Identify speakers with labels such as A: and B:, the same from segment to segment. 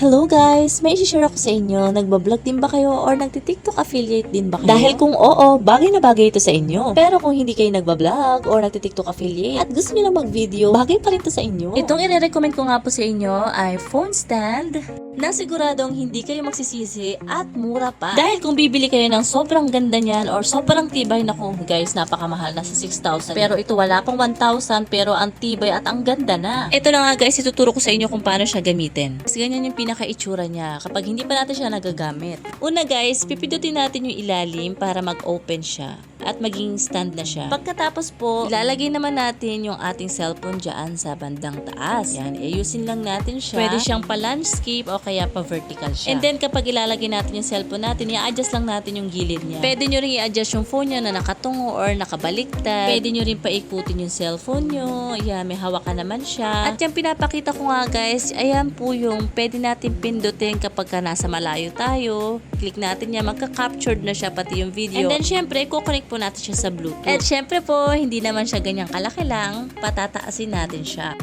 A: Hello guys! May isi-share ako sa inyo. Nagbablog din ba kayo or nagti-TikTok affiliate din ba kayo? Dahil kung oo, bagay na bagay ito sa inyo. Pero kung hindi kayo nagbablog or nagti-TikTok affiliate at gusto niyo lang mag-video, bagay pa rin ito sa inyo. Itong i-recommend ko nga po sa inyo ay phone stand na siguradong hindi kayo magsisisi at mura pa. Dahil kung bibili kayo ng sobrang ganda niyan or sobrang tibay, naku guys, napakamahal, nasa 6,000. Pero ito wala pang 1,000 pero ang tibay at ang ganda na. Ito na nga guys, ituturo ko sa inyo kung paano siya gamitin. Kasi ganyan yung pinaka-itsura niya kapag hindi pa natin siya nagagamit. Una guys, pipindutin natin yung ilalim para mag-open siya at maging stand na siya. Pagkatapos po, ilalagay naman natin yung ating cellphone dyan sa bandang taas. Yan, iayusin lang natin siya. Pwede siyang pa-landscape o kaya pa-vertical siya. And then kapag ilalagay natin yung cellphone natin, i-adjust lang natin yung gilid niya. Pwede nyo rin i-adjust yung phone niya na nakatungo or nakabaliktad. Pwede nyo rin paikutin yung cellphone nyo. Yan, may hawakan naman siya. At yung pinapakita ko nga guys, ayan po yung pwede natin pindutin kapag ka nasa malayo tayo. Click natin yan, magka-captured na siya pati yung video. And then syempre, kukonek po natin siya sa Bluetooth. At syempre po, hindi naman siya ganyang kalaki lang, patataasin natin siya.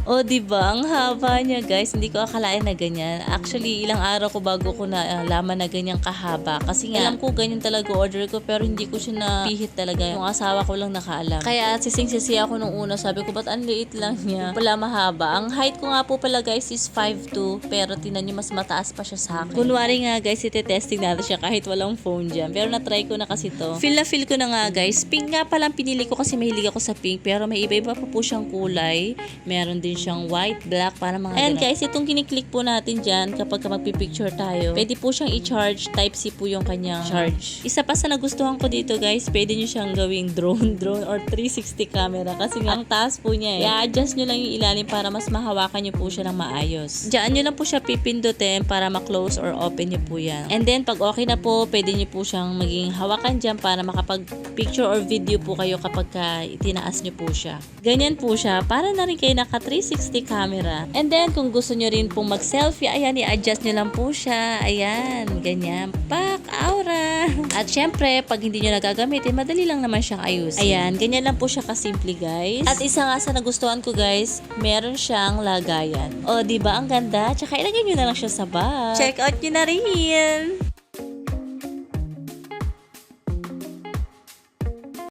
A: O diba, ang haba niya guys, hindi ko akalain na ganyan. Actually, ilang araw ko bago ko na laman na ganyang kahaba. Kasi nga, alam ko ganyan talaga order ko pero hindi ko siya napihit talaga. Yung asawa ko lang nakaalam. Kaya sising-sisi ako nung una, sabi ko ba't ang liit lang niya? Pala mahaba. Ang height ko nga po pala guys is 5'2", pero tinan niyo mas mataas pa siya sa akin. Kunwari nga guys, ite-testing natin siya kahit walang phone dyan. Pero na-try ko na kasi to. Feel na feel ko na nga guys. Pink nga palang pinili ko kasi mahilig ako sa pink. Pero may iba-iba pa po siyang kulay. Meron din siyang white, black, para mga and ganun. Guys, itong kiniklik po natin dyan kapag magpipicture tayo, pwede po siyang i-charge. Type-C po yung kanyang charge. Isa pa sa nagustuhan ko dito guys, pwede nyo siyang gawing drone or 360 camera kasi nga ang taas po niya eh. I-adjust nyo lang yung ilalim para mas mahawakan nyo po siya ng maayos. Diyan nyo lang po siya pipindutin para ma-close or open nyo po yan. And then, pag okay na po, pwede nyo po siyang maging hawakan dyan para makapag-picture or video po kayo kapag tinaas nyo po siya. Ganyan po siya. Para na rin kayo naka 360 camera. And then, kung gusto nyo rin pong mag-selfie, ayan, i-adjust nyo lang po siya. Ayan, ganyan. Pak, aura. At syempre, pag hindi nyo nagagamitin, madali lang naman siyang ayusin. Ayan, ganyan lang po siya kasimple, guys. At isa nga sa nagustuhan ko, guys, meron siyang lagayan. O, diba? Ang ganda. Tsaka ilagay nyo na lang siya sa bag. Check out nyo na rin.